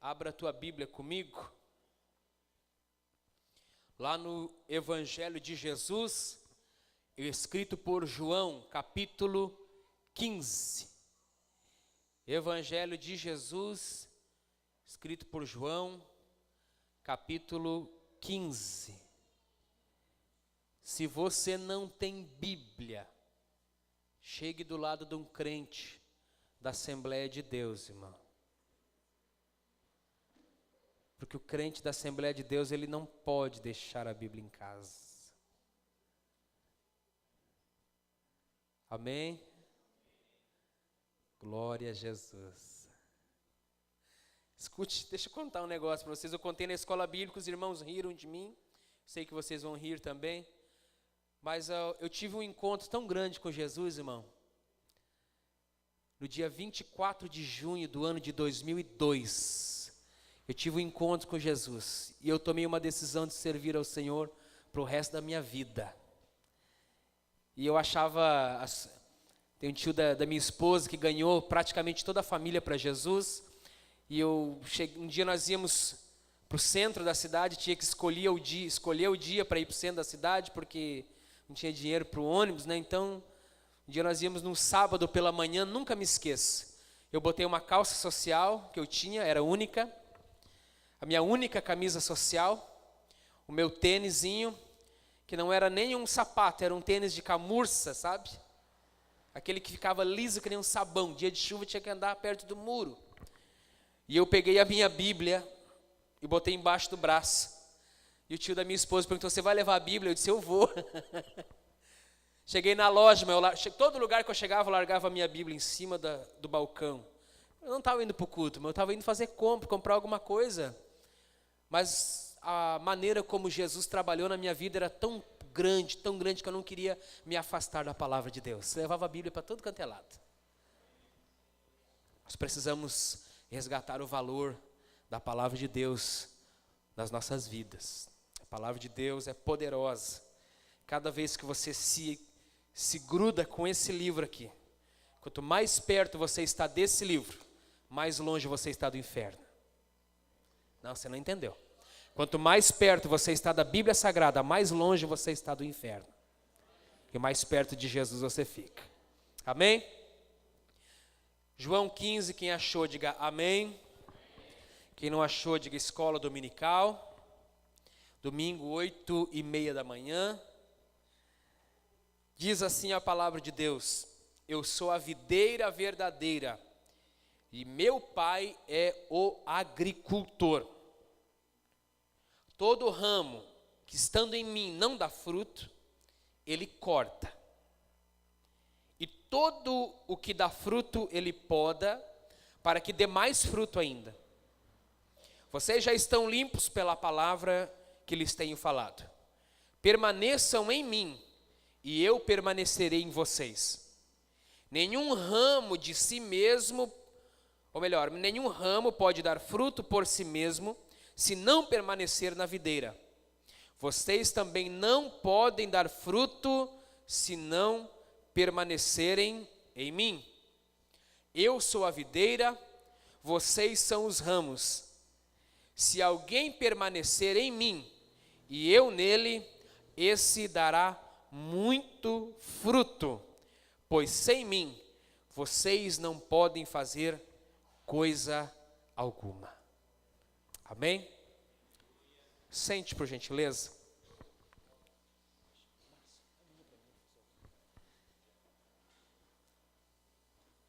Abra a tua Bíblia comigo, lá no Evangelho de Jesus, escrito por João, capítulo 15. Evangelho de Jesus, escrito por João, capítulo 15. Se você não tem Bíblia, chegue do lado de um crente da Assembleia de Deus, irmão. Porque o crente da Assembleia de Deus, ele não pode deixar a Bíblia em casa. Amém? Glória a Jesus. Escute, deixa eu contar um negócio para vocês. Eu contei na escola bíblica, os irmãos riram de mim. Sei que vocês vão rir também. Mas eu tive um encontro tão grande com Jesus, irmão. No dia 24 de junho do ano de 2002. Eu tive um encontro com Jesus e eu tomei uma decisão de servir ao Senhor para o resto da minha vida. E eu achava, tem um tio da minha esposa que ganhou praticamente toda a família para Jesus. E um dia nós íamos para o centro da cidade, tinha que escolher o dia para ir para o centro da cidade, porque não tinha dinheiro para o ônibus, né? Então, um dia nós íamos num sábado pela manhã, nunca me esqueço. Eu botei uma calça social que eu tinha, era única. A minha única camisa social, o meu tênisinho, que não era nem um sapato, era um tênis de camurça, sabe? Aquele que ficava liso que nem um sabão, dia de chuva tinha que andar perto do muro. E eu peguei a minha Bíblia e botei embaixo do braço. E o tio da minha esposa perguntou, você vai levar a Bíblia? Eu disse, eu vou. Cheguei na loja, todo lugar que eu chegava, eu largava a minha Bíblia em cima do balcão. Eu não estava indo para o culto, mas eu estava indo fazer comprar alguma coisa. Mas a maneira como Jesus trabalhou na minha vida era tão grande que eu não queria me afastar da palavra de Deus. Eu levava a Bíblia para todo canto é lado. Nós precisamos resgatar o valor da palavra de Deus nas nossas vidas. A palavra de Deus é poderosa. Cada vez que você se gruda com esse livro aqui, quanto mais perto você está desse livro, mais longe você está do inferno. Não, você não entendeu. Quanto mais perto você está da Bíblia Sagrada, mais longe você está do inferno. E mais perto de Jesus você fica. Amém? João 15, quem achou, diga amém. Quem não achou, diga escola dominical. Domingo, 8:30 da manhã. Diz assim a palavra de Deus: eu sou a videira verdadeira, e meu pai é o agricultor. Todo ramo que estando em mim não dá fruto, ele corta. E todo o que dá fruto, ele poda, para que dê mais fruto ainda. Vocês já estão limpos pela palavra que lhes tenho falado. Permaneçam em mim, e eu permanecerei em vocês. Nenhum ramo de si mesmo, ou melhor, nenhum ramo pode dar fruto por si mesmo, se não permanecer na videira. Vocês também não podem dar fruto, se não permanecerem em mim. Eu sou a videira, vocês são os ramos. Se alguém permanecer em mim, e eu nele, esse dará muito fruto, pois sem mim, vocês não podem fazer coisa alguma. Amém? Sente, por gentileza.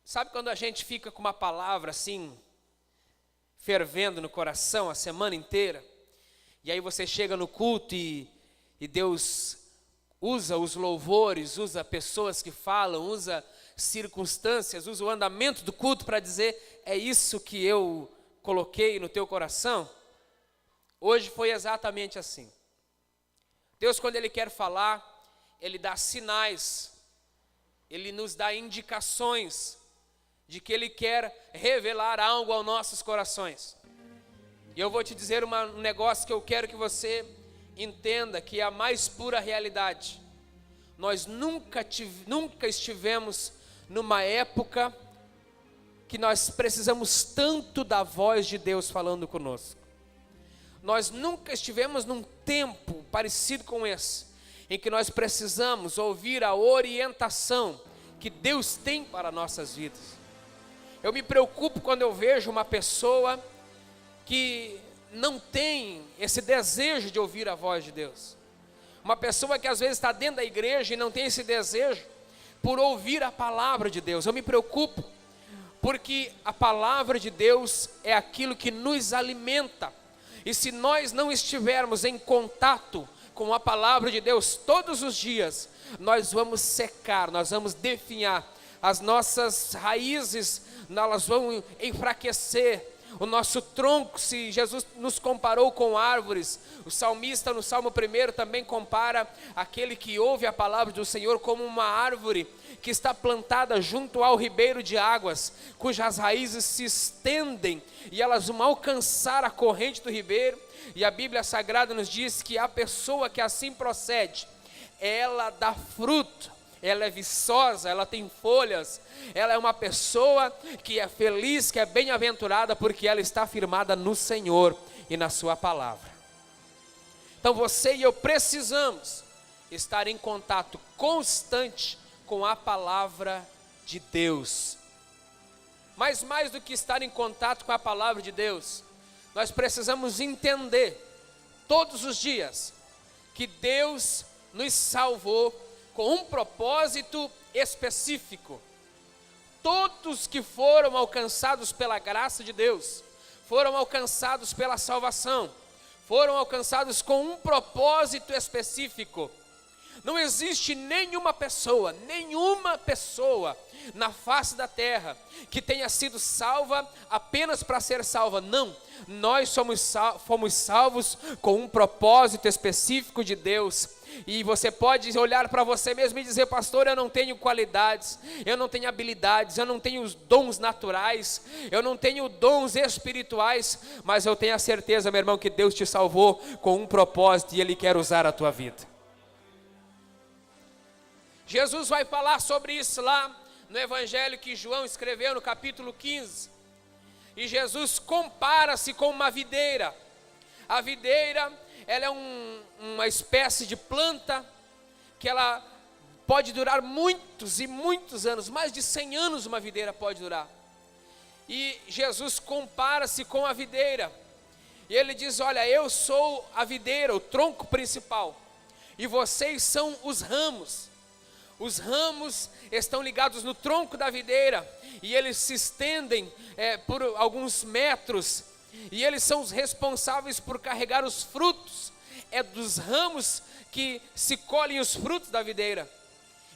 Sabe quando a gente fica com uma palavra assim, fervendo no coração a semana inteira, e aí você chega no culto e Deus usa os louvores, usa pessoas que falam, usa circunstâncias, usa o andamento do culto para dizer, é isso que eu coloquei no teu coração? Hoje foi exatamente assim. Deus, quando Ele quer falar, Ele dá sinais, Ele nos dá indicações de que Ele quer revelar algo aos nossos corações. E eu vou te dizer um negócio que eu quero que você entenda, que é a mais pura realidade. Nós nunca estivemos numa época que nós precisamos tanto da voz de Deus falando conosco. Nós nunca estivemos num tempo parecido com esse, em que nós precisamos ouvir a orientação que Deus tem para nossas vidas. Eu me preocupo quando eu vejo uma pessoa que não tem esse desejo de ouvir a voz de Deus. Uma pessoa que às vezes está dentro da igreja e não tem esse desejo por ouvir a palavra de Deus. Eu me preocupo, porque a palavra de Deus é aquilo que nos alimenta. E se nós não estivermos em contato com a palavra de Deus todos os dias, nós vamos secar, nós vamos definhar, as nossas raízes, elas vão enfraquecer, o nosso tronco, se Jesus nos comparou com árvores, o salmista no Salmo 1 também compara aquele que ouve a palavra do Senhor como uma árvore que está plantada junto ao ribeiro de águas, cujas raízes se estendem e elas vão alcançar a corrente do ribeiro. E a Bíblia Sagrada nos diz que a pessoa que assim procede, ela dá fruto, ela é viçosa, ela tem folhas, ela é uma pessoa que é feliz, que é bem-aventurada, porque ela está firmada no Senhor e na sua palavra. Então você e eu precisamos estar em contato constante com a palavra de Deus. Mas mais do que estar em contato com a palavra de Deus, nós precisamos entender todos os dias que Deus nos salvou com um propósito específico. Todos que foram alcançados pela graça de Deus, foram alcançados pela salvação, foram alcançados com um propósito específico. Não existe nenhuma pessoa na face da terra que tenha sido salva apenas para ser salva. Não, nós fomos salvos com um propósito específico de Deus. E você pode olhar para você mesmo e dizer: pastor, eu não tenho qualidades, eu não tenho habilidades, eu não tenho os dons naturais, eu não tenho dons espirituais, mas eu tenho a certeza, meu irmão, que Deus te salvou com um propósito e Ele quer usar a tua vida. Jesus vai falar sobre isso lá no evangelho que João escreveu no capítulo 15, e Jesus compara-se com uma videira. A videira, ela é uma espécie de planta que ela pode durar muitos e muitos anos, mais de 100 anos uma videira pode durar. E Jesus compara-se com a videira, e ele diz: olha, eu sou a videira, o tronco principal, e vocês são os ramos. Os ramos estão ligados no tronco da videira, e eles se estendem por alguns metros, e eles são os responsáveis por carregar os frutos. É dos ramos que se colhem os frutos da videira.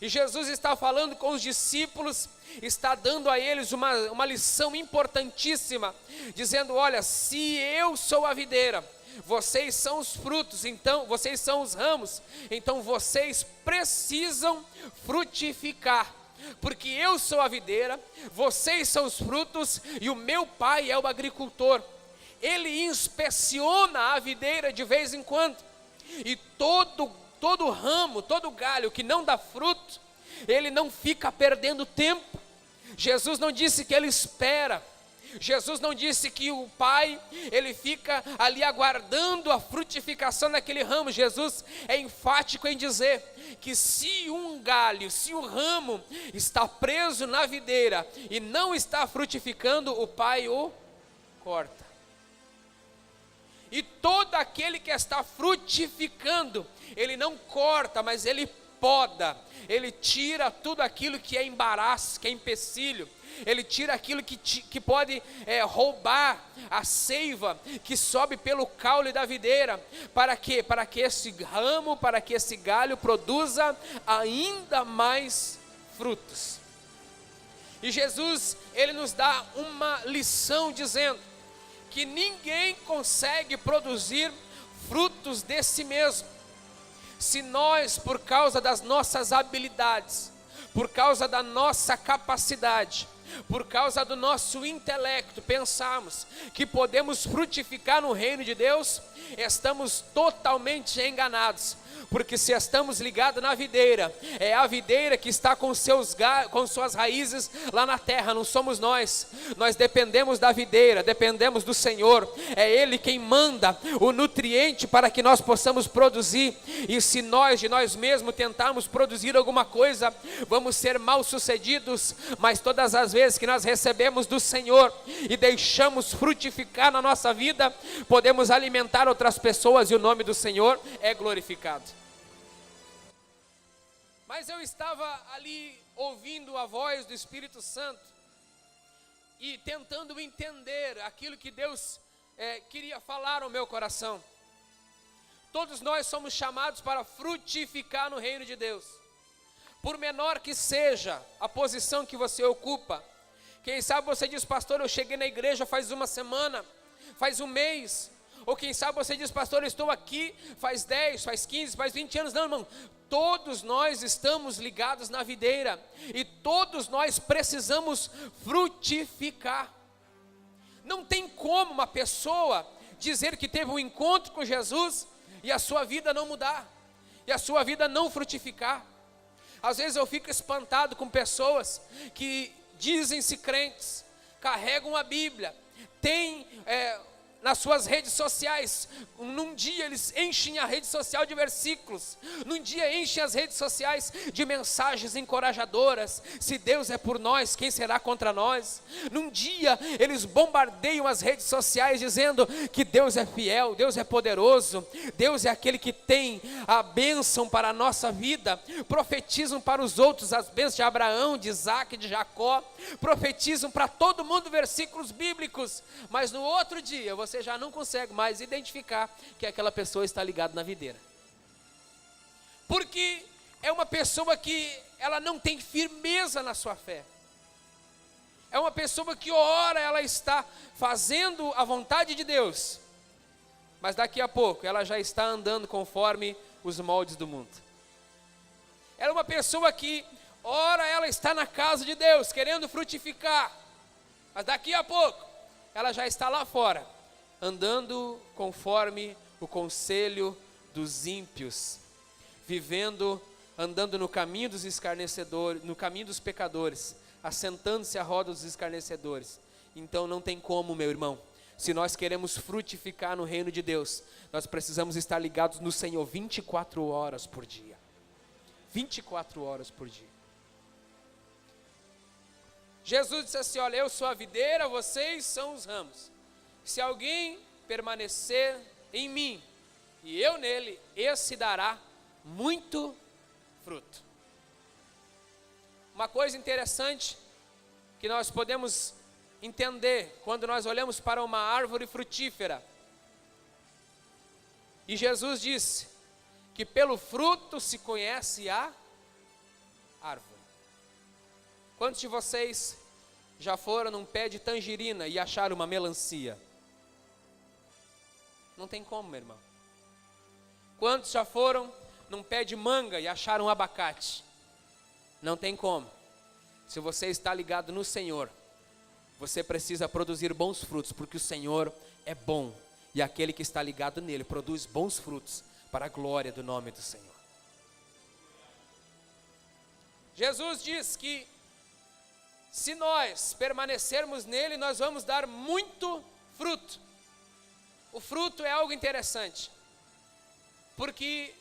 E Jesus está falando com os discípulos, está dando a eles uma lição importantíssima, dizendo: olha, se eu sou a videira, vocês são os frutos, então vocês são os ramos, então vocês precisam frutificar, porque eu sou a videira, vocês são os frutos, e o meu pai é o agricultor. Ele inspeciona a videira de vez em quando, e todo ramo, todo galho que não dá fruto, ele não fica perdendo tempo. Jesus não disse que ele espera, Jesus não disse que o pai, ele fica ali aguardando a frutificação daquele ramo. Jesus é enfático em dizer que se um galho, se o ramo está preso na videira e não está frutificando, o pai o corta. E todo aquele que está frutificando, ele não corta, mas ele poda, ele tira tudo aquilo que é embaraço, que é empecilho, ele tira aquilo que pode roubar a seiva que sobe pelo caule da videira. Para quê? Para que esse ramo, para que esse galho produza ainda mais frutos. E Jesus, ele nos dá uma lição dizendo que ninguém consegue produzir frutos de si mesmo. Se nós, por causa das nossas habilidades, por causa da nossa capacidade, por causa do nosso intelecto, pensarmos que podemos frutificar no reino de Deus, estamos totalmente enganados, Porque se estamos ligados na videira, é a videira que está com suas raízes lá na terra, não somos nós. Nós dependemos da videira, dependemos do Senhor. É Ele quem manda o nutriente para que nós possamos produzir. E se nós de nós mesmos tentarmos produzir alguma coisa, vamos ser mal sucedidos. Mas todas as vezes que nós recebemos do Senhor e deixamos frutificar na nossa vida, podemos alimentar outras pessoas e o nome do Senhor é glorificado. Mas eu estava ali ouvindo a voz do Espírito Santo e tentando entender aquilo que Deus queria falar ao meu coração. Todos nós somos chamados para frutificar no reino de Deus. Por menor que seja a posição que você ocupa. Quem sabe você diz: pastor, eu cheguei na igreja faz uma semana, faz um mês. Ou quem sabe você diz: pastor, eu estou aqui faz 10, faz 15, faz 20 anos. Não, irmão, todos nós estamos ligados na videira. E todos nós precisamos frutificar. Não tem como uma pessoa dizer que teve um encontro com Jesus e a sua vida não mudar, e a sua vida não frutificar. Às vezes eu fico espantado com pessoas que dizem-se crentes, carregam a Bíblia, têm nas suas redes sociais, num dia eles enchem a rede social de versículos, num dia enchem as redes sociais de mensagens encorajadoras. Se Deus é por nós, quem será contra nós? Num dia eles bombardeiam as redes sociais dizendo que Deus é fiel, Deus é poderoso, Deus é aquele que tem a bênção para a nossa vida. Profetizam para os outros as bênçãos de Abraão, de Isaac, de Jacó, profetizam para todo mundo versículos bíblicos, mas no outro dia você já não consegue mais identificar que aquela pessoa está ligada na videira. Porque é uma pessoa que ela não tem firmeza na sua fé. É uma pessoa que ora ela está fazendo a vontade de Deus, mas daqui a pouco ela já está andando conforme os moldes do mundo. Ela é uma pessoa que ora ela está na casa de Deus, querendo frutificar, mas daqui a pouco ela já está lá fora, andando conforme o conselho dos ímpios, andando no caminho dos escarnecedores, no caminho dos pecadores, assentando-se à roda dos escarnecedores. Então não tem como, meu irmão, se nós queremos frutificar no reino de Deus, nós precisamos estar ligados no Senhor 24 horas por dia. 24 horas por dia. Jesus disse assim: olha, eu sou a videira, vocês são os ramos. Se alguém permanecer em mim e eu nele, esse dará muito fruto. Uma coisa interessante que nós podemos entender quando nós olhamos para uma árvore frutífera. E Jesus disse que pelo fruto se conhece a árvore. Quantos de vocês já foram num pé de tangerina e acharam uma melancia? Não tem como, meu irmão. Quantos já foram num pé de manga e acharam um abacate? Não tem como. Se você está ligado no Senhor, você precisa produzir bons frutos, porque o Senhor é bom, e aquele que está ligado nele produz bons frutos para a glória do nome do Senhor. Jesus diz que se nós permanecermos nele, nós vamos dar muito fruto. O fruto é algo interessante, porque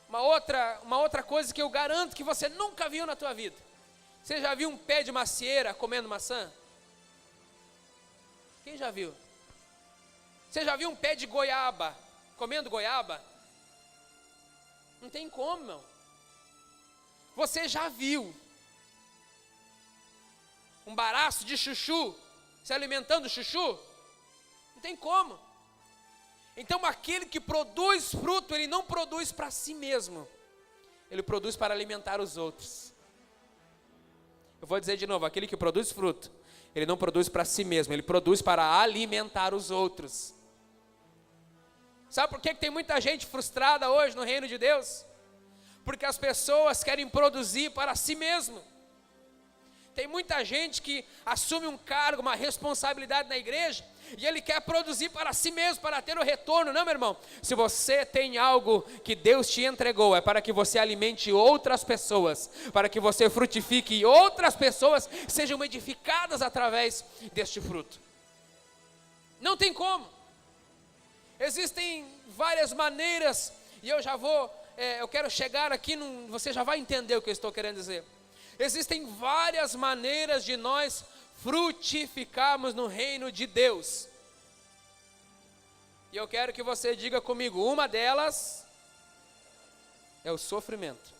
uma outra coisa que eu garanto que você nunca viu na tua vida. Você já viu um pé de macieira comendo maçã? Quem já viu? Você já viu um pé de goiaba comendo goiaba? Não tem como, não. Você já viu um baraço de chuchu se alimentando chuchu? Não tem como. Então aquele que produz fruto, ele não produz para si mesmo, ele produz para alimentar os outros. Eu vou dizer de novo: aquele que produz fruto, ele não produz para si mesmo, ele produz para alimentar os outros. Sabe por que tem muita gente frustrada hoje no reino de Deus? Porque as pessoas querem produzir para si mesmo, Tem muita gente que assume um cargo, uma responsabilidade na igreja, e ele quer produzir para si mesmo, para ter o retorno. Não, meu irmão, se você tem algo que Deus te entregou, é para que você alimente outras pessoas, para que você frutifique e outras pessoas sejam edificadas através deste fruto. Não tem como. Existem várias maneiras, e eu já vou, eu quero chegar aqui, você já vai entender o que eu estou querendo dizer. Existem várias maneiras de nós frutificarmos no reino de Deus. E eu quero que você diga comigo, uma delas é o sofrimento.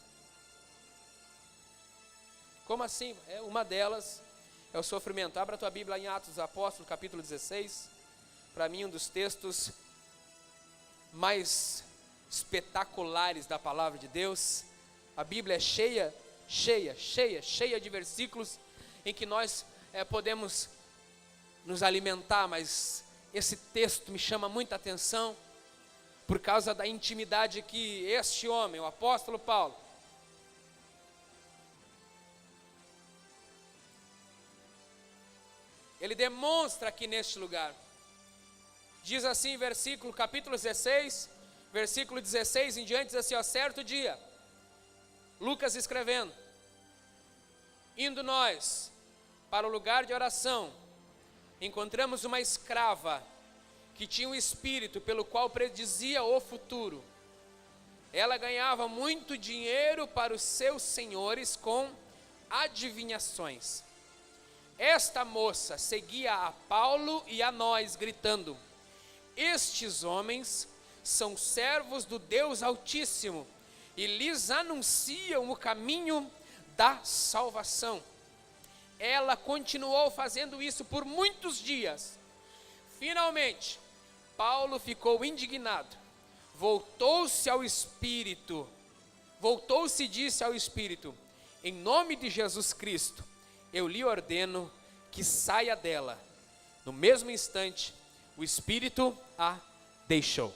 Como assim? Uma delas é o sofrimento. Abra a tua Bíblia em Atos dos Apóstolos, capítulo 16. Para mim, um dos textos mais espetaculares da palavra de Deus. A Bíblia é cheia de versículos em que nós podemos nos alimentar, mas esse texto me chama muita atenção por causa da intimidade que este homem, o apóstolo Paulo, ele demonstra aqui neste lugar. Diz assim, capítulo 16, versículo 16 em diante, diz assim, certo dia, Lucas escrevendo, indo nós para o lugar de oração, encontramos uma escrava que tinha um espírito pelo qual predizia o futuro. Ela ganhava muito dinheiro para os seus senhores com adivinhações. Esta moça seguia a Paulo e a nós, gritando, estes homens são servos do Deus Altíssimo e lhes anunciam o caminho da salvação. Ela continuou fazendo isso por muitos dias. Finalmente, Paulo ficou indignado. Voltou-se e disse ao Espírito, em nome de Jesus Cristo, eu lhe ordeno que saia dela. No mesmo instante, o Espírito a deixou.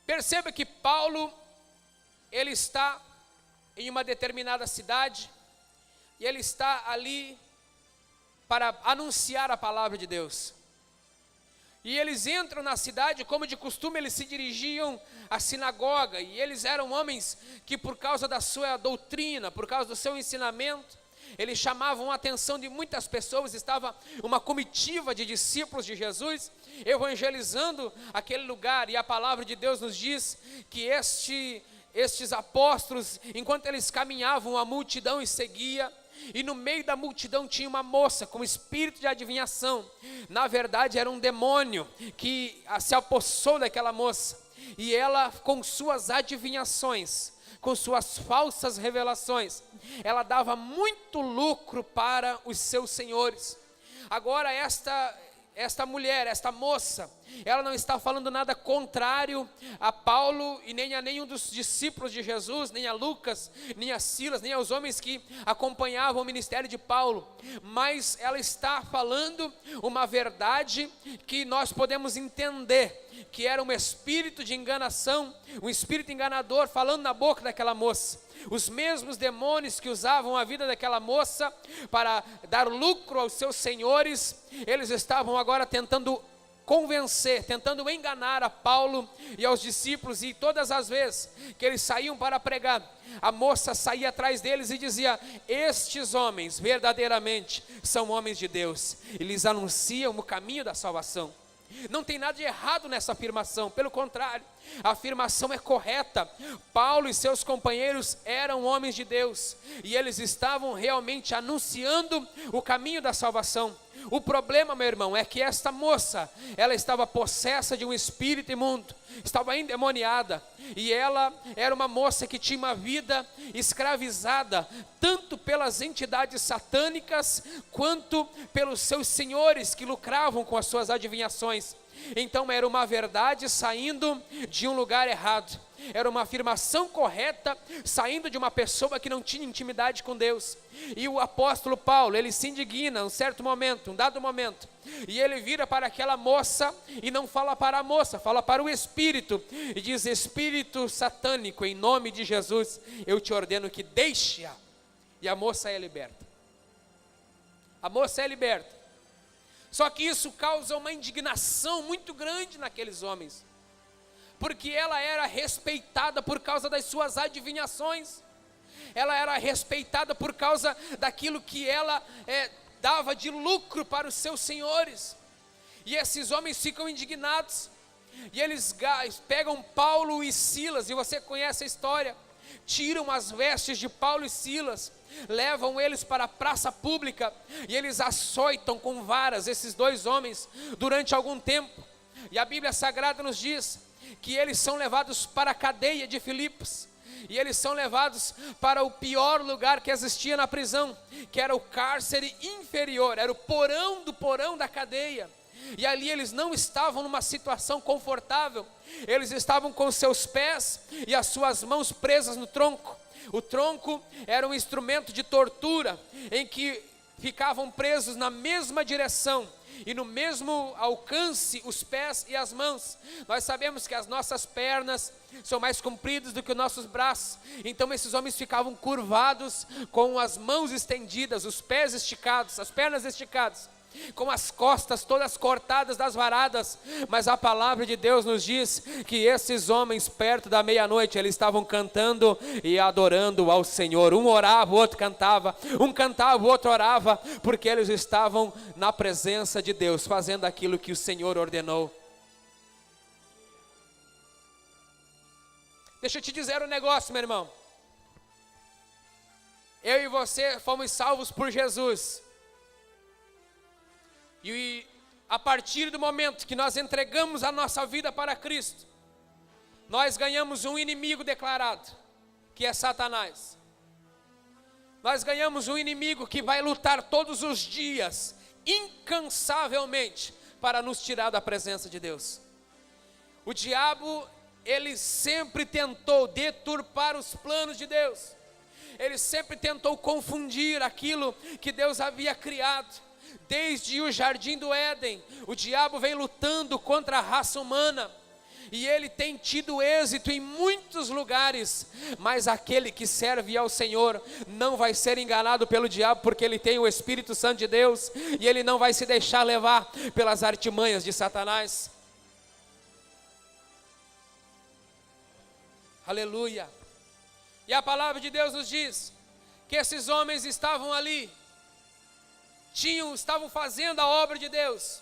Perceba que Paulo, ele está em uma determinada cidade, e ele está ali para anunciar a palavra de Deus. E eles entram na cidade, como de costume eles se dirigiam à sinagoga, e eles eram homens que por causa da sua doutrina, por causa do seu ensinamento, eles chamavam a atenção de muitas pessoas. Estava uma comitiva de discípulos de Jesus, evangelizando aquele lugar, e a palavra de Deus nos diz que estes apóstolos, enquanto eles caminhavam, a multidão os seguia, e no meio da multidão tinha uma moça com espírito de adivinhação. Na verdade era um demônio que se apossou daquela moça, e ela, com suas adivinhações, com suas falsas revelações, ela dava muito lucro para os seus senhores. Agora esta mulher, esta moça, ela não está falando nada contrário a Paulo e nem a nenhum dos discípulos de Jesus, nem a Lucas, nem a Silas, nem aos homens que acompanhavam o ministério de Paulo, mas ela está falando uma verdade que nós podemos entender, que era um espírito de enganação, um espírito enganador falando na boca daquela moça. Os mesmos demônios que usavam a vida daquela moça para dar lucro aos seus senhores, eles estavam agora tentando convencer, tentando enganar a Paulo e aos discípulos, e todas as vezes que eles saíam para pregar, a moça saía atrás deles e dizia, estes homens verdadeiramente são homens de Deus, e lhes anunciam o caminho da salvação. Não tem nada de errado nessa afirmação, pelo contrário, a afirmação é correta. Paulo e seus companheiros eram homens de Deus, e eles estavam realmente anunciando o caminho da salvação. O problema, meu irmão, é que esta moça, ela estava possessa de um espírito imundo, estava endemoniada, e ela era uma moça que tinha uma vida escravizada, tanto pelas entidades satânicas, quanto pelos seus senhores que lucravam com as suas adivinhações. Então era uma verdade saindo de um lugar errado, era uma afirmação correta saindo de uma pessoa que não tinha intimidade com Deus. E o apóstolo Paulo, ele se indigna um dado momento, e ele vira para aquela moça, e não fala para a moça, fala para o espírito, e diz, espírito satânico, em nome de Jesus, eu te ordeno que deixe-a. E a moça é liberta. A moça é liberta. Só que isso causa uma indignação muito grande naqueles homens, porque ela era respeitada por causa das suas adivinhações, ela era respeitada por causa daquilo que ela dava de lucro para os seus senhores. E esses homens ficam indignados, e eles pegam Paulo e Silas, e você conhece a história, tiram as vestes de Paulo e Silas, levam eles para a praça pública, e eles açoitam com varas esses dois homens durante algum tempo. E a Bíblia Sagrada nos diz que eles são levados para a cadeia de Filipos, e eles são levados para o pior lugar que existia na prisão, que era o cárcere inferior, era o porão do porão da cadeia. E ali eles não estavam numa situação confortável, eles estavam com seus pés e as suas mãos presas no tronco. O tronco era um instrumento de tortura, em que ficavam presos na mesma direção e no mesmo alcance os pés e as mãos. Nós sabemos que as nossas pernas são mais compridas do que os nossos braços, então esses homens ficavam curvados, com as mãos estendidas, os pés esticados, as pernas esticadas, com as costas todas cortadas das varadas. Mas a palavra de Deus nos diz que esses homens, perto da meia-noite, eles estavam cantando e adorando ao Senhor. Um orava, o outro cantava, um cantava, o outro orava, porque eles estavam na presença de Deus, fazendo aquilo que o Senhor ordenou. Deixa eu te dizer um negócio, meu irmão. Eu e você fomos salvos por Jesus. E a partir do momento que nós entregamos a nossa vida para Cristo, nós ganhamos um inimigo declarado, que é Satanás. Nós ganhamos um inimigo que vai lutar todos os dias, incansavelmente, para nos tirar da presença de Deus. O diabo, ele sempre tentou deturpar os planos de Deus. Ele sempre tentou confundir aquilo que Deus havia criado. Desde o jardim do Éden, o diabo vem lutando contra a raça humana, e ele tem tido êxito em muitos lugares, mas aquele que serve ao Senhor não vai ser enganado pelo diabo, porque ele tem o Espírito Santo de Deus, e ele não vai se deixar levar pelas artimanhas de Satanás. Aleluia. E a palavra de Deus nos diz que esses homens estavam ali, estavam fazendo a obra de Deus,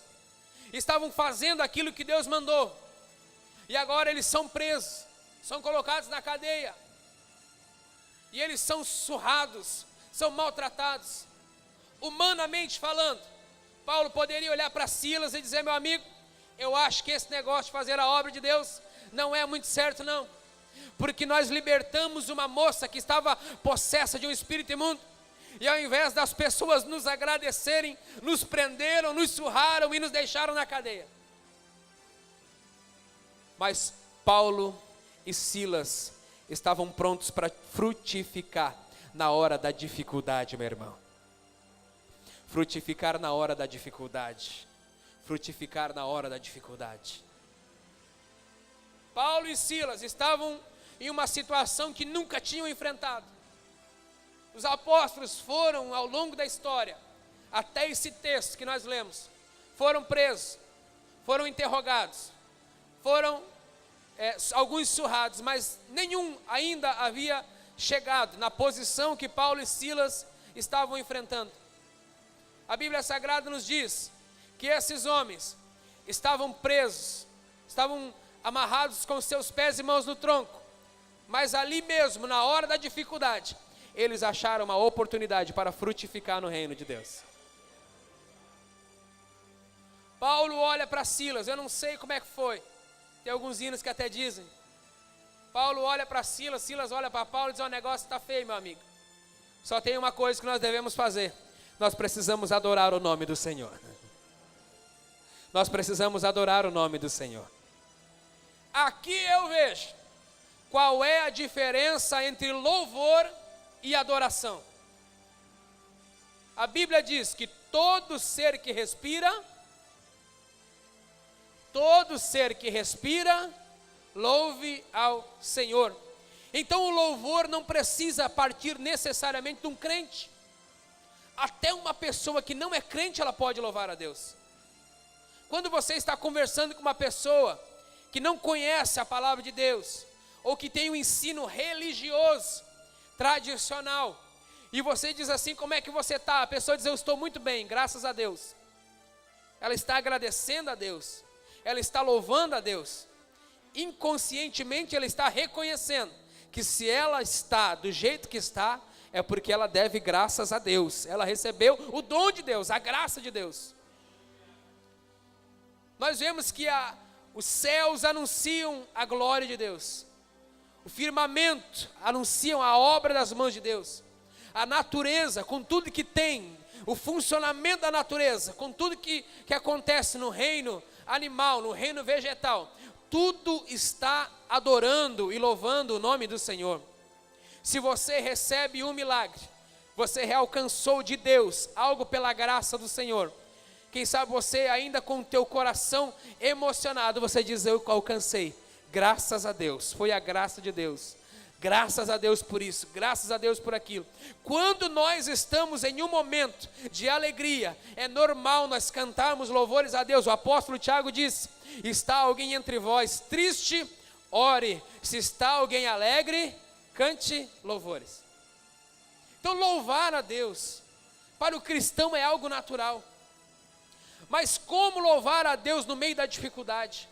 estavam fazendo aquilo que Deus mandou, e agora eles são presos, são colocados na cadeia, e eles são surrados, são maltratados. Humanamente falando, Paulo poderia olhar para Silas e dizer: meu amigo, eu acho que esse negócio de fazer a obra de Deus não é muito certo não, porque nós libertamos uma moça que estava possessa de um espírito imundo, e ao invés das pessoas nos agradecerem, nos prenderam, nos surraram e nos deixaram na cadeia. Mas Paulo e Silas estavam prontos para frutificar na hora da dificuldade, meu irmão. Frutificar na hora da dificuldade. Frutificar na hora da dificuldade. Paulo e Silas estavam em uma situação que nunca tinham enfrentado. Os apóstolos foram, ao longo da história, até esse texto que nós lemos, foram presos, foram interrogados, foram alguns surrados, mas nenhum ainda havia chegado na posição que Paulo e Silas estavam enfrentando. A Bíblia Sagrada nos diz que esses homens estavam presos, estavam amarrados com seus pés e mãos no tronco, mas ali mesmo, na hora da dificuldade, eles acharam uma oportunidade para frutificar no reino de Deus. Paulo olha para Silas, eu não sei como é que foi, tem alguns hinos que até dizem. Paulo olha para Silas, Silas olha para Paulo e diz: o negócio está feio, meu amigo. Só tem uma coisa que nós devemos fazer, nós precisamos adorar o nome do Senhor. Nós precisamos adorar o nome do Senhor. Aqui eu vejo qual é a diferença entre louvor e adoração. A Bíblia diz que todo ser que respira, louve ao Senhor. Então o louvor não precisa partir necessariamente de um crente. Até uma pessoa que não é crente, ela pode louvar a Deus. Quando você está conversando com uma pessoa que não conhece a palavra de Deus, ou que tem um ensino religioso, tradicional, e você diz assim: como é que você está? A pessoa diz: eu estou muito bem, graças a Deus. Ela está agradecendo a Deus, ela está louvando a Deus. Inconscientemente ela está reconhecendo que se ela está do jeito que está, é porque ela deve graças a Deus. Ela recebeu o dom de Deus, a graça de Deus. Nós vemos que os céus anunciam a glória de Deus. O firmamento anunciam a obra das mãos de Deus. A natureza, com tudo que tem, o funcionamento da natureza, com tudo que acontece no reino animal, no reino vegetal, tudo está adorando e louvando o nome do Senhor. Se você recebe um milagre, você alcançou de Deus algo pela graça do Senhor. Quem sabe você ainda com o teu coração emocionado, você diz: eu alcancei, graças a Deus, foi a graça de Deus. Graças a Deus por isso, graças a Deus por aquilo. Quando nós estamos em um momento de alegria, é normal nós cantarmos louvores a Deus. O apóstolo Tiago disse: está alguém entre vós triste, ore. Se está alguém alegre, cante louvores. Então louvar a Deus, para o cristão é algo natural. Mas como louvar a Deus no meio da dificuldade?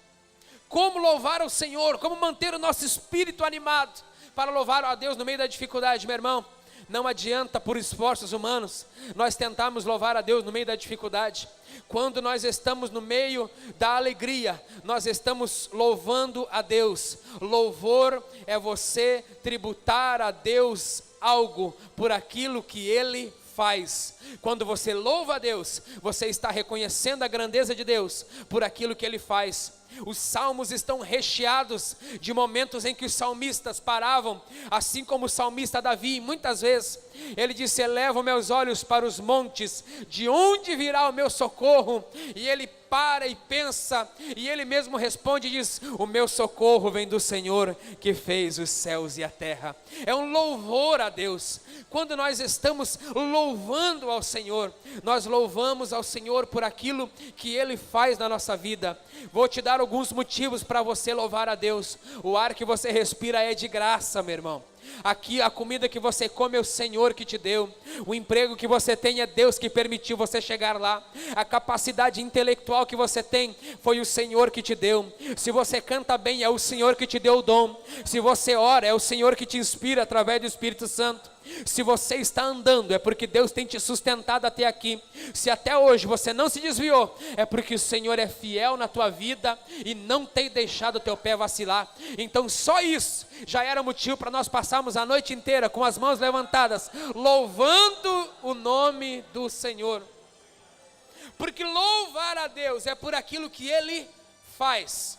Como louvar ao Senhor? Como manter o nosso espírito animado para louvar a Deus no meio da dificuldade? Meu irmão, não adianta por esforços humanos nós tentarmos louvar a Deus no meio da dificuldade. Quando nós estamos no meio da alegria, nós estamos louvando a Deus. Louvor é você tributar a Deus algo por aquilo que Ele faz. Quando você louva a Deus, você está reconhecendo a grandeza de Deus por aquilo que Ele faz. Os salmos estão recheados de momentos em que os salmistas paravam, assim como o salmista Davi, muitas vezes, ele disse: elevo meus olhos para os montes, de onde virá o meu socorro? E ele para e pensa, e ele mesmo responde e diz: o meu socorro vem do Senhor, que fez os céus e a terra. É um louvor a Deus. Quando nós estamos louvando ao Senhor, nós louvamos ao Senhor por aquilo que Ele faz na nossa vida. Vou te dar alguns motivos para você louvar a Deus. O ar que você respira é de graça, meu irmão. Aqui a comida que você come é o Senhor que te deu. O emprego que você tem é Deus que permitiu você chegar lá. A capacidade intelectual que você tem foi o Senhor que te deu. Se você canta bem, é o Senhor que te deu o dom. Se você ora, é o Senhor que te inspira através do Espírito Santo. Se você está andando, é porque Deus tem te sustentado até aqui. Se até hoje você não se desviou, é porque o Senhor é fiel na tua vida e não tem deixado o teu pé vacilar. Então só isso já era motivo para nós passarmos a noite inteira com as mãos levantadas, louvando o nome do Senhor. Porque louvar a Deus é por aquilo que Ele faz.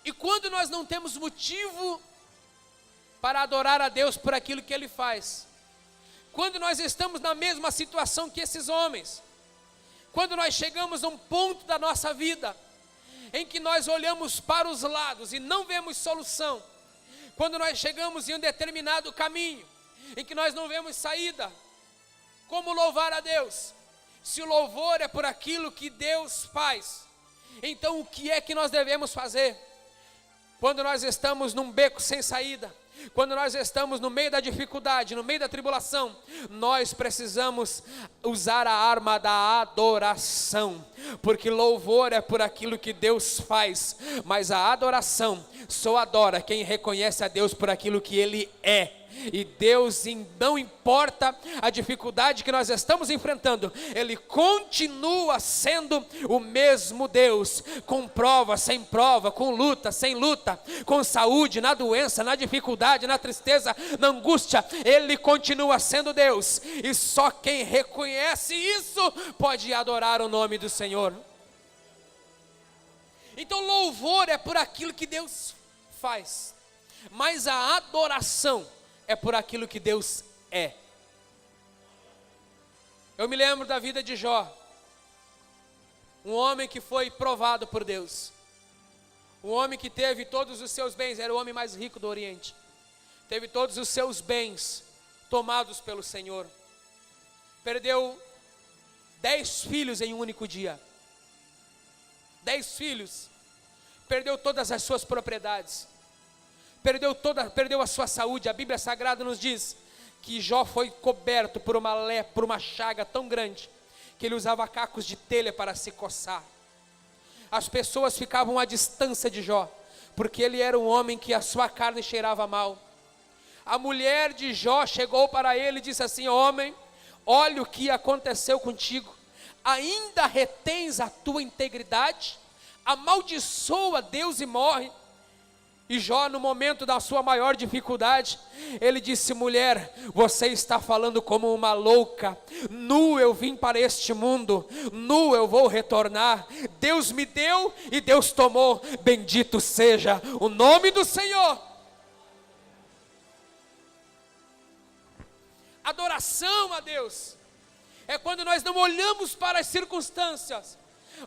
E quando nós não temos motivo para adorar a Deus por aquilo que Ele faz, quando nós estamos na mesma situação que esses homens, quando nós chegamos a um ponto da nossa vida em que nós olhamos para os lados e não vemos solução, quando nós chegamos em um determinado caminho em que nós não vemos saída, como louvar a Deus? Se o louvor é por aquilo que Deus faz, então o que é que nós devemos fazer? Quando nós estamos num beco sem saída, quando nós estamos no meio da dificuldade, no meio da tribulação, nós precisamos usar a arma da adoração, porque louvor é por aquilo que Deus faz, mas a adoração só adora quem reconhece a Deus por aquilo que Ele é. E Deus, não importa a dificuldade que nós estamos enfrentando, Ele continua sendo o mesmo Deus, com prova, sem prova, com luta, sem luta, com saúde, na doença, na dificuldade, na tristeza, na angústia. Ele continua sendo Deus, e só quem reconhece isso pode adorar o nome do Senhor. Então louvor é por aquilo que Deus faz, mas a adoração é por aquilo que Deus é. Eu me lembro da vida de Jó, um homem que foi provado por Deus, O homem que teve todos os seus bens, era o homem mais rico do Oriente. Teve todos os seus bens tomados pelo Senhor. Perdeu 10 filhos em um único dia. 10 filhos. Perdeu todas as suas propriedades. Perdeu a sua saúde. A Bíblia Sagrada nos diz que Jó foi coberto por uma chaga tão grande, que ele usava cacos de telha para se coçar. As pessoas ficavam à distância de Jó, porque ele era um homem que a sua carne cheirava mal. A mulher de Jó chegou para ele e disse assim: homem, olha o que aconteceu contigo, ainda retens a tua integridade? Amaldiçoa Deus e morre. E Jó, no momento da sua maior dificuldade, ele disse: mulher, você está falando como uma louca. Nu eu vim para este mundo, nu eu vou retornar. Deus me deu e Deus tomou. Bendito seja o nome do Senhor. Adoração a Deus é quando nós não olhamos para as circunstâncias,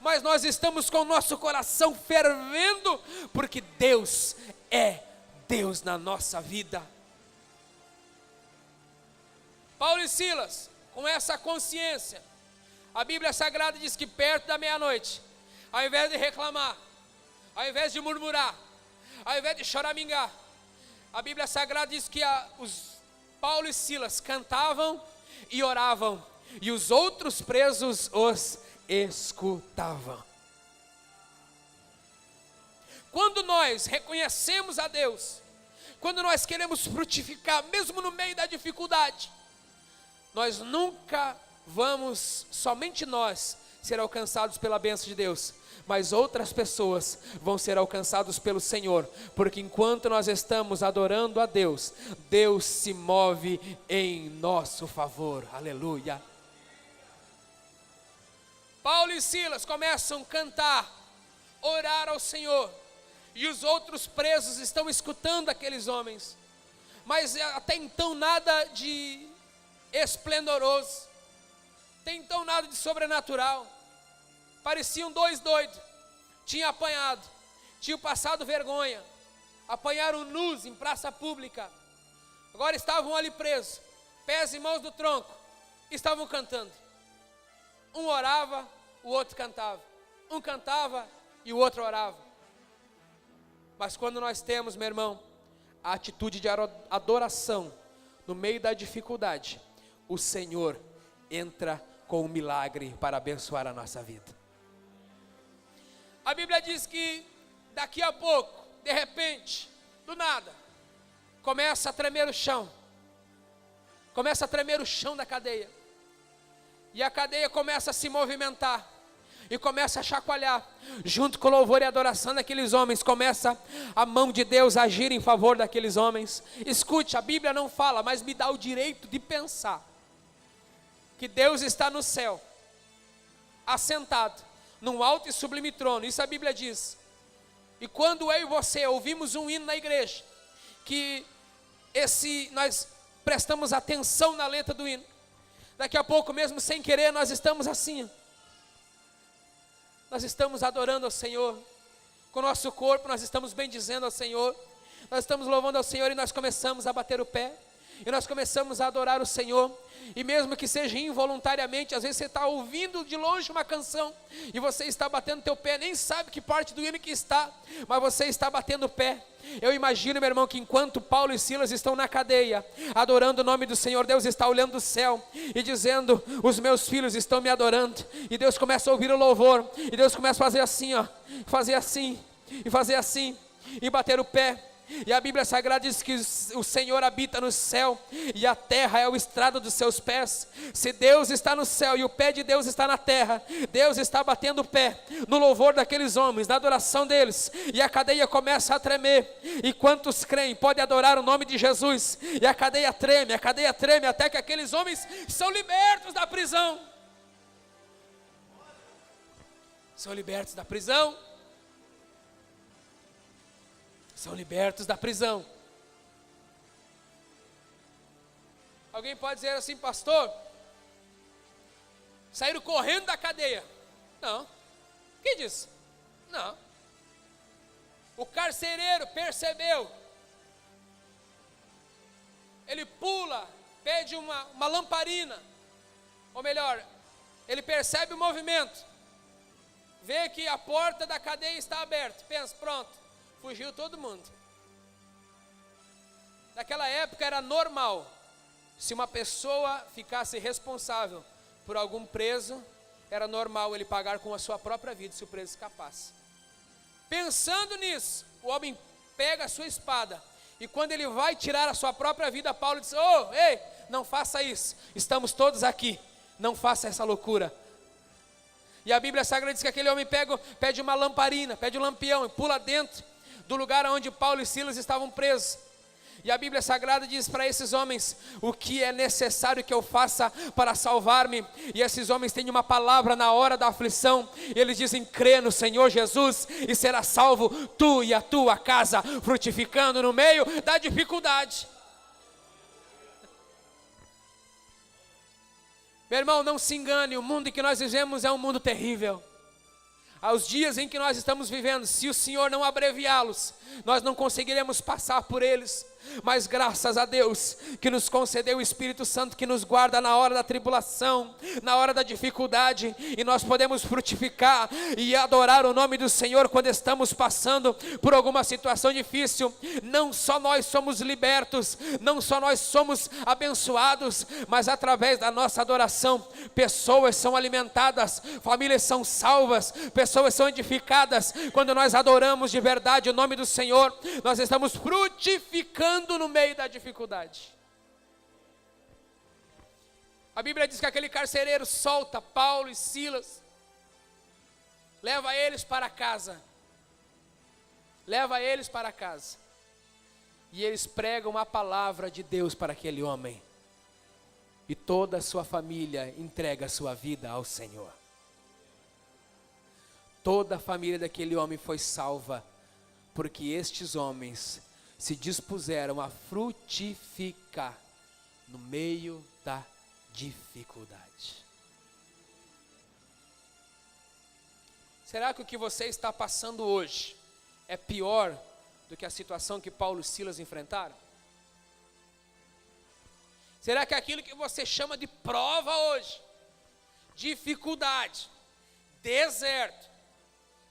mas nós estamos com o nosso coração fervendo, porque Deus é Deus na nossa vida. Paulo e Silas, com essa consciência, a Bíblia Sagrada diz que perto da meia-noite, ao invés de reclamar, ao invés de murmurar, ao invés de choramingar, a Bíblia Sagrada diz que Paulo e Silas cantavam e oravam, e os outros presos os escutavam. Quando nós reconhecemos a Deus, quando nós queremos frutificar, mesmo no meio da dificuldade, nós nunca vamos, somente nós, ser alcançados pela bênção de Deus, mas outras pessoas vão ser alcançados pelo Senhor, porque enquanto nós estamos adorando a Deus, Deus se move em nosso favor. Aleluia. Paulo e Silas começam a cantar, orar ao Senhor, e os outros presos estão escutando aqueles homens, mas até então nada de esplendoroso, até então nada de sobrenatural. Pareciam dois doidos, tinham apanhado, tinham passado vergonha, apanharam nus em praça pública, agora estavam ali presos, pés e mãos no tronco, estavam cantando. Um orava, o outro cantava. Um cantava e o outro orava. Mas quando nós temos, meu irmão, a atitude de adoração no meio da dificuldade, o Senhor entra com um milagre para abençoar a nossa vida. A Bíblia diz que daqui a pouco, de repente, do nada, começa a tremer o chão. Começa a tremer o chão da cadeia. E a cadeia começa a se movimentar, e começa a chacoalhar, junto com o louvor e adoração daqueles homens, começa a mão de Deus a agir em favor daqueles homens. Escute, a Bíblia não fala, mas me dá o direito de pensar, que Deus está no céu, assentado, num alto e sublime trono, isso a Bíblia diz. E quando eu e você ouvimos um hino na igreja, que nós prestamos atenção na letra do hino, daqui a pouco, mesmo sem querer, nós estamos assim. Nós estamos adorando ao Senhor. Com o nosso corpo, nós estamos bendizendo ao Senhor. Nós estamos louvando ao Senhor e nós começamos a bater o pé. E nós começamos a adorar o Senhor. E mesmo que seja involuntariamente, às vezes você está ouvindo de longe uma canção, e você está batendo teu pé, nem sabe que parte do hino que está, mas você está batendo o pé. Eu imagino, meu irmão, que enquanto Paulo e Silas estão na cadeia, adorando o nome do Senhor, Deus está olhando do céu e dizendo: os meus filhos estão me adorando. E Deus começa a ouvir o louvor, e Deus começa a fazer assim, ó, fazer assim, e fazer assim, e bater o pé. E a Bíblia Sagrada diz que o Senhor habita no céu, e a terra é o estrado dos seus pés. Se Deus está no céu e o pé de Deus está na terra, Deus está batendo o pé no louvor daqueles homens, na adoração deles, e a cadeia começa a tremer. E quantos creem podem adorar o nome de Jesus, e a cadeia treme, até que aqueles homens são libertos da prisão. São libertos da prisão. São libertos da prisão. Alguém pode dizer assim: pastor, saíram correndo da cadeia. Não. Quem disse? Não. O carcereiro percebeu. Ele pula, pede uma lamparina. Ou melhor, ele percebe o movimento. Vê que a porta da cadeia está aberta. Pensa, pronto, fugiu todo mundo. Naquela época era normal. Se uma pessoa ficasse responsável por algum preso, era normal ele pagar com a sua própria vida se o preso escapasse. Pensando nisso, o homem pega a sua espada. E quando ele vai tirar a sua própria vida, Paulo diz: "Oh, ei, não faça isso. Estamos todos aqui. Não faça essa loucura." E a Bíblia Sagrada diz que aquele homem pede uma lamparina, pede um lampião e pula dentro do lugar onde Paulo e Silas estavam presos. E a Bíblia Sagrada diz para esses homens: o que é necessário que eu faça para salvar-me? E esses homens têm uma palavra na hora da aflição. E eles dizem: crê no Senhor Jesus e será salvo tu e a tua casa, frutificando no meio da dificuldade. Meu irmão, não se engane, o mundo em que nós vivemos é um mundo terrível. Aos dias em que nós estamos vivendo, se o Senhor não abreviá-los, nós não conseguiremos passar por eles. Mas graças a Deus que nos concedeu o Espírito Santo, que nos guarda na hora da tribulação, na hora da dificuldade, e nós podemos frutificar e adorar o nome do Senhor quando estamos passando por alguma situação difícil. Não só nós somos libertos, não só nós somos abençoados, mas através da nossa adoração, pessoas são alimentadas, famílias são salvas, pessoas são edificadas. Quando nós adoramos de verdade o nome do Senhor, nós estamos frutificando no meio da dificuldade. A Bíblia diz que aquele carcereiro solta Paulo e Silas, leva eles para casa, e eles pregam a palavra de Deus para aquele homem, e toda a sua família entrega a sua vida ao Senhor. Toda a família daquele homem foi salva, porque estes homens se dispuseram a frutificar no meio da dificuldade. Será que o que você está passando hoje é pior do que a situação que Paulo e Silas enfrentaram? Será que aquilo que você chama de prova hoje, dificuldade, deserto,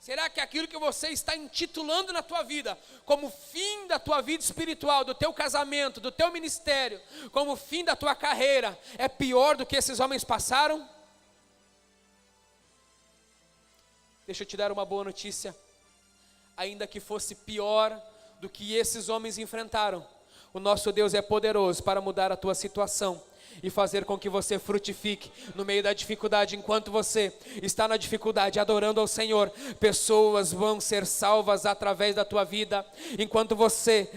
será que aquilo que você está intitulando na tua vida como fim da tua vida espiritual, do teu casamento, do teu ministério, como fim da tua carreira, é pior do que esses homens passaram? Deixa eu te dar uma boa notícia. Ainda que fosse pior do que esses homens enfrentaram, o nosso Deus é poderoso para mudar a tua situação e fazer com que você frutifique no meio da dificuldade. Enquanto você está na dificuldade adorando ao Senhor, pessoas vão ser salvas através da tua vida. Enquanto você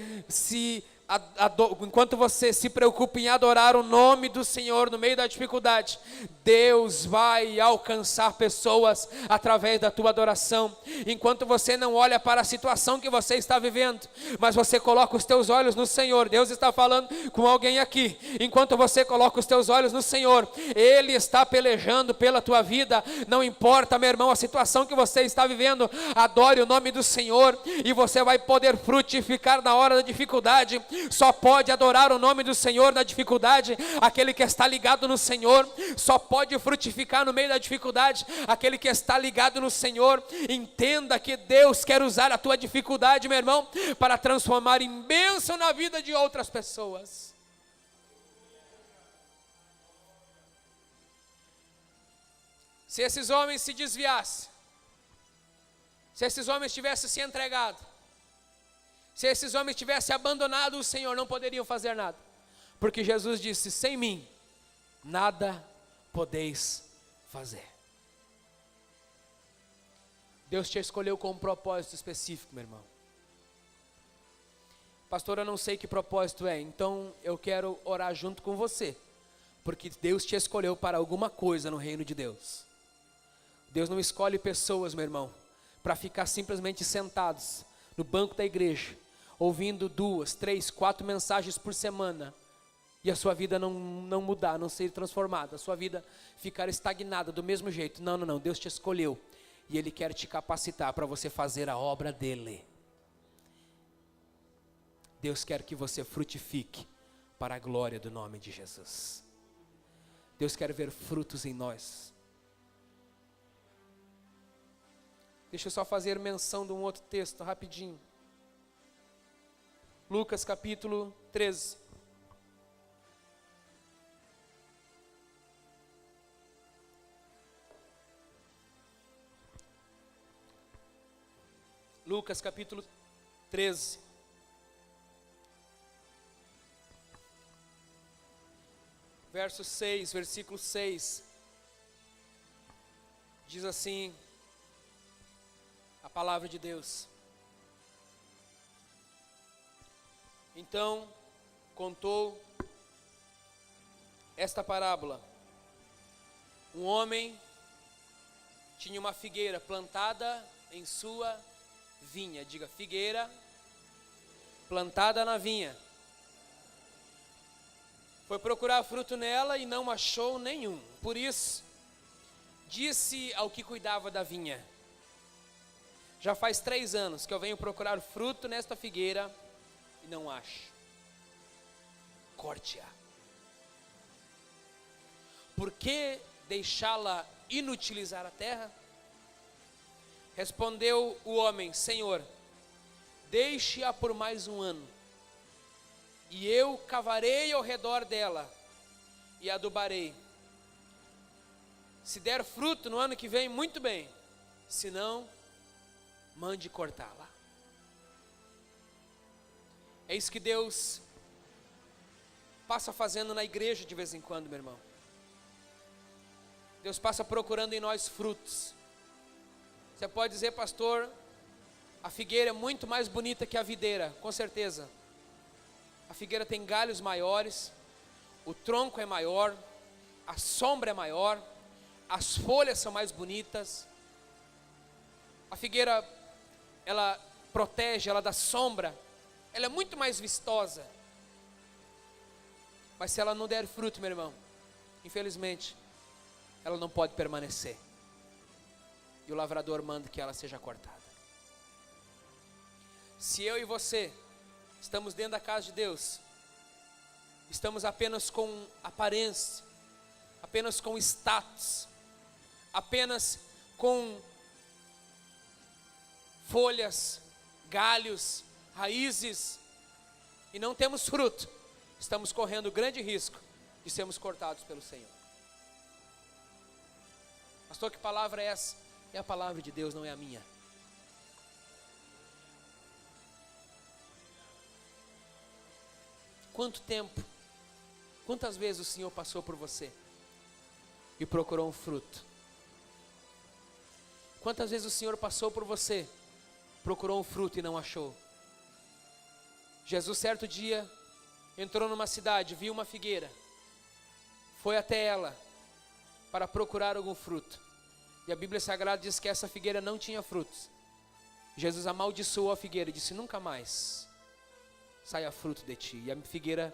se preocupa em adorar o nome do Senhor no meio da dificuldade, Deus vai alcançar pessoas através da tua adoração. Enquanto você não olha para a situação que você está vivendo, mas você coloca os teus olhos no Senhor, Deus está falando com alguém aqui. Enquanto você coloca os teus olhos no Senhor, Ele está pelejando pela tua vida. Não importa, meu irmão, a situação que você está vivendo, adore o nome do Senhor e você vai poder frutificar na hora da dificuldade. Só pode adorar o nome do Senhor na dificuldade aquele que está ligado no Senhor. Só pode frutificar no meio da dificuldade aquele que está ligado no Senhor. Entenda que Deus quer usar a tua dificuldade, meu irmão, para transformar em bênção na vida de outras pessoas. Se esses homens se desviassem, se esses homens tivessem se entregado, se esses homens tivessem abandonado o Senhor, não poderiam fazer nada, porque Jesus disse: sem mim nada podeis fazer. Deus te escolheu com um propósito específico, meu irmão. Pastor, eu não sei que propósito é, então eu quero orar junto com você, porque Deus te escolheu para alguma coisa no reino de Deus. Deus não escolhe pessoas, meu irmão, para ficar simplesmente sentados no banco da igreja, ouvindo 2, 3, 4 mensagens por semana, e a sua vida não mudar, não ser transformada, a sua vida ficar estagnada do mesmo jeito. Não, Deus te escolheu, e Ele quer te capacitar para você fazer a obra dEle. Deus quer que você frutifique para a glória do nome de Jesus. Deus quer ver frutos em nós. Deixa eu só fazer menção de um outro texto, rapidinho. Lucas capítulo 13. Lucas capítulo 13. Verso 6, versículo 6. Diz assim a palavra de Deus. Então contou esta parábola. Um homem tinha uma figueira plantada em sua vinha. Diga, figueira plantada na vinha. Foi procurar fruto nela e não achou nenhum. Por isso, disse ao que cuidava da vinha: já faz 3 anos que eu venho procurar fruto nesta figueira e não acho. Corte-a. Por que deixá-la inutilizar a terra? Respondeu o homem: Senhor, deixe-a por mais 1 ano, e eu cavarei ao redor dela e adubarei. Se der fruto no ano que vem, muito bem. Se não, mande cortá-la. É isso que Deus passa fazendo na igreja de vez em quando, meu irmão. Deus passa procurando em nós frutos. Você pode dizer, pastor, a figueira é muito mais bonita que a videira. Com certeza. A figueira tem galhos maiores, o tronco é maior, a sombra é maior, as folhas são mais bonitas. A figueira, ela protege, ela dá sombra, ela é muito mais vistosa. Mas se ela não der fruto, meu irmão, infelizmente, ela não pode permanecer. E o lavrador manda que ela seja cortada. Se eu e você estamos dentro da casa de Deus, estamos apenas com aparência, apenas com status, apenas com folhas, galhos, raízes, e não temos fruto, estamos correndo grande risco de sermos cortados pelo Senhor. Pastor, que palavra é essa? É a palavra de Deus, não é a minha. Quanto tempo, quantas vezes o Senhor passou por você e procurou um fruto? Quantas vezes o Senhor passou por você, procurou um fruto e não achou? Jesus certo dia entrou numa cidade, viu uma figueira, foi até ela para procurar algum fruto. E a Bíblia Sagrada diz que essa figueira não tinha frutos. Jesus amaldiçoou a figueira e disse: nunca mais saia fruto de ti. E a figueira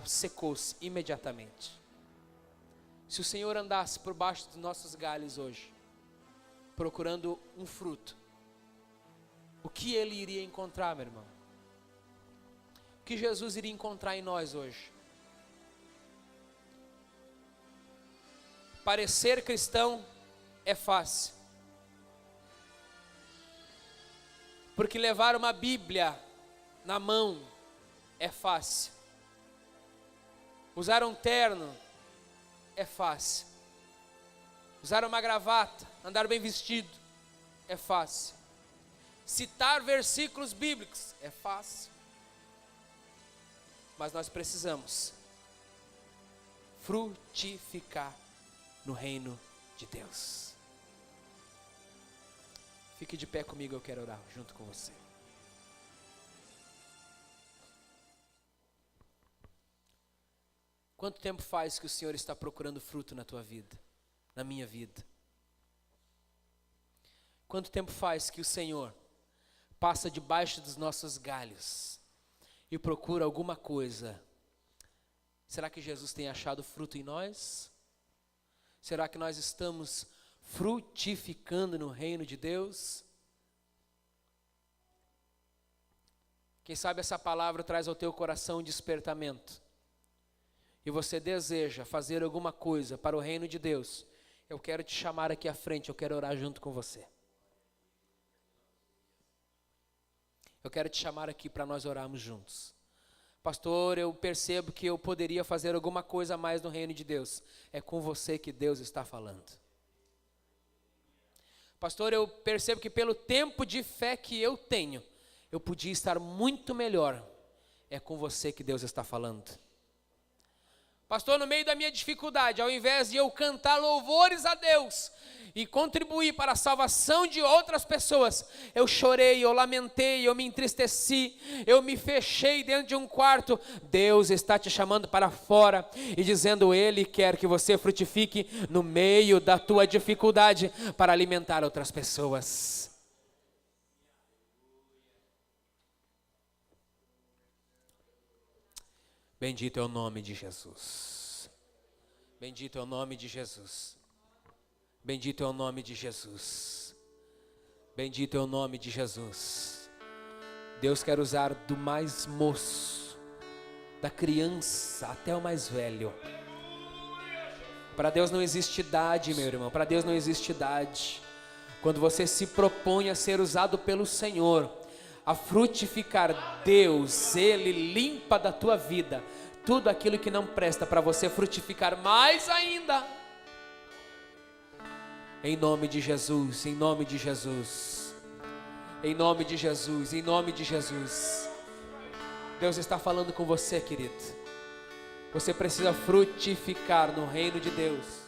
secou-se imediatamente. Se o Senhor andasse por baixo dos nossos galhos hoje, procurando um fruto, o que Ele iria encontrar, meu irmão? O que Jesus iria encontrar em nós hoje? Parecer cristão é fácil, porque levar uma Bíblia na mão é fácil, usar um terno é fácil, usar uma gravata, andar bem vestido é fácil, citar versículos bíblicos é fácil, mas nós precisamos frutificar no reino de Deus. Fique de pé comigo, eu quero orar junto com você. Quanto tempo faz que o Senhor está procurando fruto na tua vida, na minha vida? Quanto tempo faz que o Senhor passa debaixo dos nossos galhos e procura alguma coisa? Será que Jesus tem achado fruto em nós? Será que nós estamos frutificando no reino de Deus? Quem sabe essa palavra traz ao teu coração um despertamento. E você deseja fazer alguma coisa para o reino de Deus. Eu quero te chamar aqui à frente, eu quero orar junto com você. Eu quero te chamar aqui para nós orarmos juntos. Pastor, eu percebo que eu poderia fazer alguma coisa a mais no reino de Deus. É com você que Deus está falando. Pastor, eu percebo que pelo tempo de fé que eu tenho, eu podia estar muito melhor. É com você que Deus está falando. Pastor, no meio da minha dificuldade, ao invés de eu cantar louvores a Deus e contribuir para a salvação de outras pessoas, eu chorei, eu lamentei, eu me entristeci, eu me fechei dentro de um quarto. Deus está te chamando para fora e dizendo, Ele quer que você frutifique no meio da tua dificuldade para alimentar outras pessoas. Bendito é o nome de Jesus. Bendito é o nome de Jesus. Bendito é o nome de Jesus. Bendito é o nome de Jesus. Deus quer usar do mais moço, da criança até o mais velho. Para Deus não existe idade, meu irmão. Para Deus não existe idade. Quando você se propõe a ser usado pelo Senhor, a frutificar, Deus, Ele limpa da tua vida tudo aquilo que não presta para você frutificar mais ainda. Em nome de Jesus, em nome de Jesus, em nome de Jesus, em nome de Jesus. Deus está falando com você, querido. Você precisa frutificar no reino de Deus.